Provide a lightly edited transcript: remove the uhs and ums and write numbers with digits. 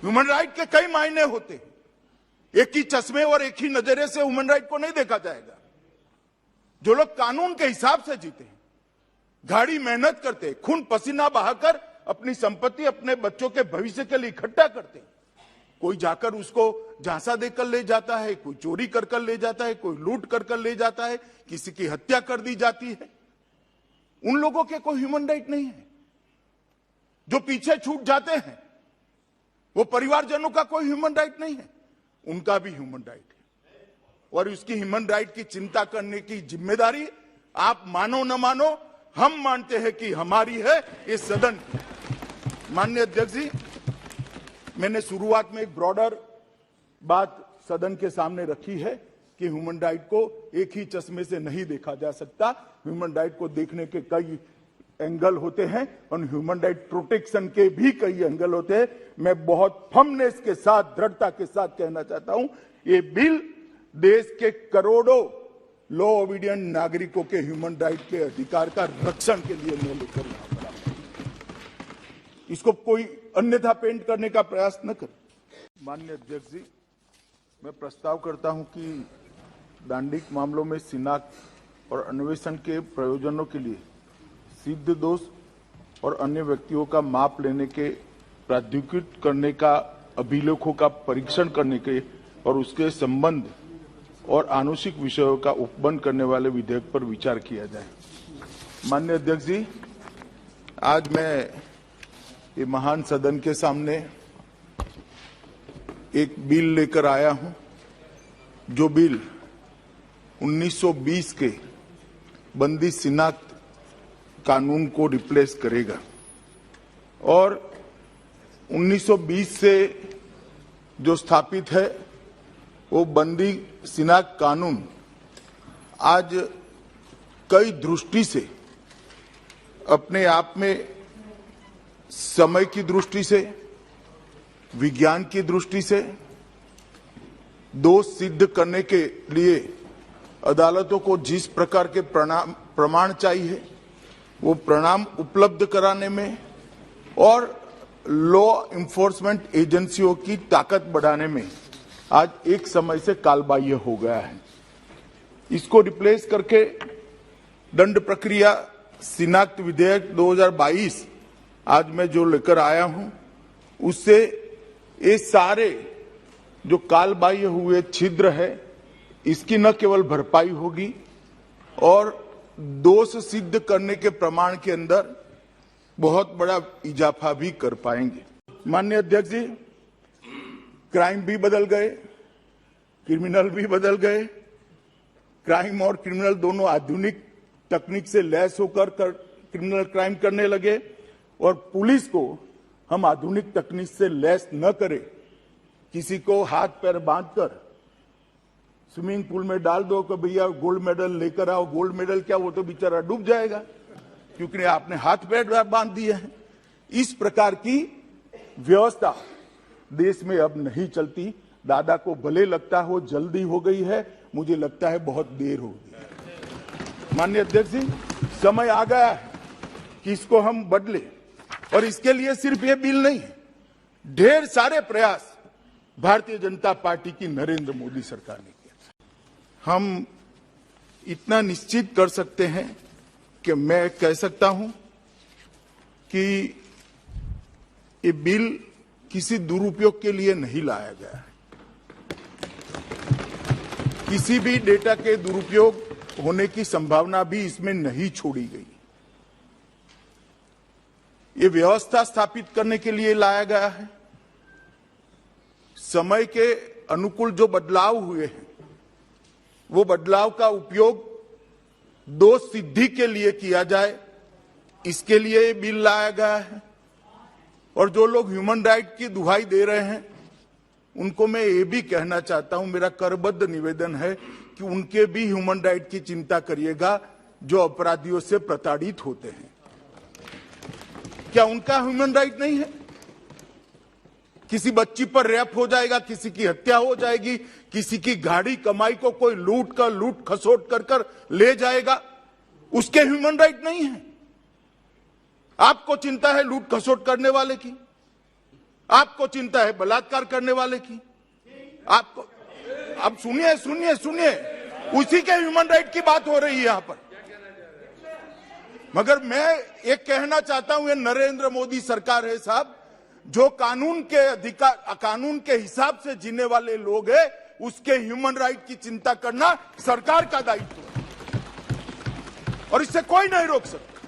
Human right के कई मायने होते हैं। एक ही चश्मे और एक ही नजरिए से ह्यूमन राइट को नहीं देखा जाएगा। जो लोग कानून के हिसाब से जीते हैं, गाड़ी मेहनत करते हैं, खून पसीना बहाकर अपनी संपत्ति अपने बच्चों के भविष्य के लिए इकट्ठा करते हैं, कोई जाकर उसको झांसा देकर ले जाता है, कोई चोरी कर ले जाता है, कोई लूट कर ले जाता है, किसी की हत्या कर दी जाती है, उन लोगों के कोई ह्यूमन राइट नहीं है। जो पीछे छूट जाते हैं वो परिवारजनों का कोई ह्यूमन राइट नहीं है, उनका भी ह्यूमन राइट है। और उसकी ह्यूमन राइट की चिंता करने की जिम्मेदारी आप मानो न मानो, हम मानते हैं कि हमारी है, इस सदन की। माननीय अध्यक्ष जी, मैंने शुरुआत में एक ब्रॉडर बात सदन के सामने रखी है कि ह्यूमन राइट को एक ही चश्मे से नहीं देखा जा सकता। ह्यूमन राइट को देखने के कई एंगल होते हैं और ह्यूमन राइट प्रोटेक्शन के भी कई एंगल होते हैं। मैं बहुत फर्मनेस के साथ, दृढ़ता के साथ कहना चाहता हूं, ये बिल देश के करोड़ों लॉ ओबीडियंट नागरिकों के ह्यूमन राइट के अधिकार का रक्षण के लिए मैं लेकर यहां पर आया। इसको कोई अन्यथा पेंट करने का प्रयास न करे। माननीय अध्यक्ष जी, मैं प्रस्ताव करता हूं कि दांडिक मामलों में शिनाख्त और अन्वेषण के प्रयोजनों के लिए सिद्ध दोष और अन्य व्यक्तियों का माप लेने के, प्राधिकृत करने का, अभिलेखों का परीक्षण करने के और उसके संबंध और आनुषिक विषयों का उपबंध करने वाले विधेयक पर विचार किया जाए। माननीय अध्यक्ष जी, आज मैं ये महान सदन के सामने एक बिल लेकर आया हूं, जो बिल 1920 के बंदी शिनाख्त कानून को रिप्लेस करेगा। और 1920 से जो स्थापित है वो बंदी शिनाख्त कानून आज कई दृष्टि से अपने आप में, समय की दृष्टि से, विज्ञान की दृष्टि से, दोष सिद्ध करने के लिए अदालतों को जिस प्रकार के प्रमाण चाहिए वो प्रमाण उपलब्ध कराने में और लॉ इन्फोर्समेंट एजेंसियों की ताकत बढ़ाने में आज एक समय से कालबाह्य हो गया है। इसको रिप्लेस करके दंड प्रक्रिया शिनाख्त विधेयक 2022 आज मैं जो लेकर आया हूं, उससे ये सारे जो कालबाह्य हुए छिद्र है, इसकी न केवल भरपाई होगी और दोष सिद्ध करने के प्रमाण के अंदर बहुत बड़ा इजाफा भी कर पाएंगे। माननीय अध्यक्ष जी, क्राइम भी बदल गए, क्रिमिनल भी बदल गए। क्राइम और क्रिमिनल दोनों आधुनिक तकनीक से लैस होकर क्रिमिनल क्राइम करने लगे और पुलिस को हम आधुनिक तकनीक से लैस न करें, किसी को हाथ पैर बांधकर स्विमिंग पूल में डाल दो कि भैया गोल्ड मेडल लेकर आओ। गोल्ड मेडल क्या, वो तो बेचारा डूब जाएगा क्योंकि आपने हाथ पैर बांध दिए हैं। इस प्रकार की व्यवस्था देश में अब नहीं चलती। दादा को भले लगता हो जल्दी हो गई है, मुझे लगता है बहुत देर हो गई है। माननीय अध्यक्ष जी, समय आ गया है कि इसको हम बदले और इसके लिए सिर्फ ये बिल नहीं है, ढेर सारे प्रयास भारतीय जनता पार्टी की नरेंद्र मोदी सरकार ने किया। हम इतना निश्चित कर सकते हैं कि मैं कह सकता हूं कि ये बिल किसी दुरुपयोग के लिए नहीं लाया गया है। किसी भी डेटा के दुरुपयोग होने की संभावना भी इसमें नहीं छोड़ी गई। ये व्यवस्था स्थापित करने के लिए लाया गया है। समय के अनुकूल जो बदलाव हुए हैं, वो बदलाव का उपयोग दोष सिद्धि के लिए किया जाए, इसके लिए ये बिल लाया गया है। और जो लोग ह्यूमन राइट की दुहाई दे रहे हैं, उनको मैं ये भी कहना चाहता हूं, मेरा करबद्ध निवेदन है कि उनके भी ह्यूमन राइट की चिंता करिएगा जो अपराधियों से प्रताड़ित होते हैं। क्या उनका ह्यूमन राइट नहीं है? किसी बच्ची पर रेप हो जाएगा, किसी की हत्या हो जाएगी, किसी की गाड़ी कमाई को कोई लूट खसोट कर ले जाएगा, उसके ह्यूमन राइट नहीं है। आपको चिंता है लूट खसोट करने वाले की, आपको चिंता है बलात्कार करने वाले की, आपको, अब सुनिए सुनिए सुनिए, उसी के ह्यूमन राइट की बात हो रही है यहां पर। मगर मैं एक कहना चाहता हूं, ये नरेंद्र मोदी सरकार है साहब, जो कानून के अधिकार, कानून के हिसाब से जीने वाले लोग हैं, उसके ह्यूमन राइट की चिंता करना सरकार का दायित्व है और इससे कोई नहीं रोक सकता।